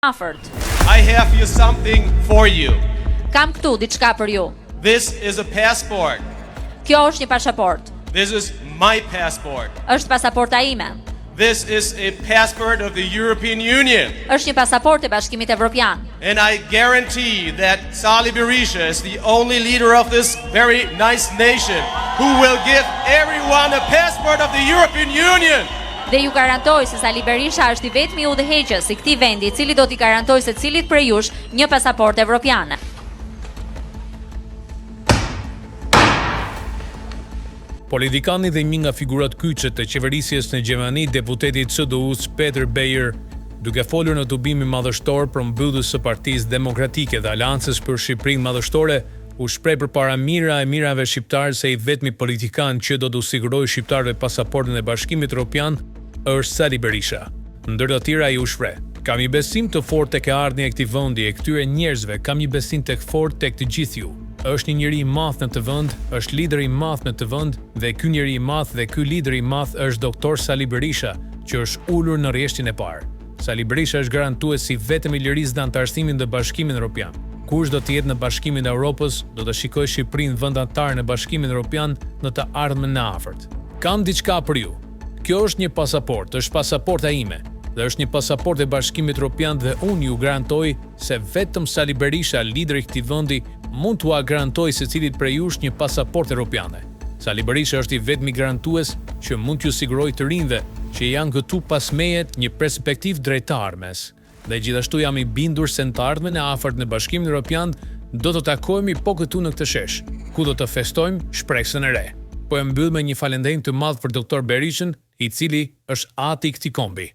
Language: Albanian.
afërt. I have here something for you. Kam këtu diçka për ju. This is a passport. Kjo është një pasaport. This is my passport. Është pasaporta ime. This is a passport of the European Union. Është një pasaport e Bashkimit Evropian. And I guarantee that Sali Berisha is the only leader of this very nice nation who will give everyone a passport of the European Union. Dhe ju garantoj se Sali Berisha është i vetmi udhëheqës i këtij vendi i cili do t'i garantojë secilit prej jush një pasaportë evropiane. Politikani dhe një nga figurat kyçe të qeverisjes në Gjermani, deputeti CDU-s Peter Beyer, duke folur në tubimin madhështor për mbylljes së Partisë Demokratike dhe Aleancës për Shqipërinë Madhështore, u shpreh përpara mirave shqiptarë se i vetmi politikan që do t'u sigurojë shqiptarëve pasaportën e Bashkimit Evropian është Sali Berisha. Ndër të tjera ai u shpreh: "Kam një besim të fortë tek e ardhmja e këtij vendi e këtyre njerëzve, kam një besim tek fort tek të gjithë ju. Është një njeri i madh në të vend, është lider i madh në të vend dhe ky njeri i madh dhe ky lider i madh është doktor Sali Berisha, që është ulur në rreshtin e parë. Sali Berisha është garantuesi vetëm i lirisë dhe antarësimit në Bashkimin Evropian. Kush do të jetë në Bashkimin e Evropës, do të shikojë Shqipërinë vend antar në Bashkimin Evropian në të ardhmen e afërt. Kam diçka për ju. Kjo është një pasaportë, është pasaporta ime, dhe është një pasaportë e Bashkimit Evropian dhe unë ju garantoj se vetëm Sali Berisha, lideri i këtij vendi, mund t'ua garantojë secilit prej jush një pasaportë evropiane. Sali Berisha është i vetmi garantues që mund t'ju sigurojë të rinjve që janë këtu pas meje një perspektivë drejtarmes. Dhe gjithashtu jam i bindur se në të ardhmen e afërt në Bashkimin Evropian do të takohemi po këtu në këtë shesh, ku do të festojmë shpresën e re." Po e mbyll me një falënderim të madh për doktor Berishën, i cili është ati i këtij kombi.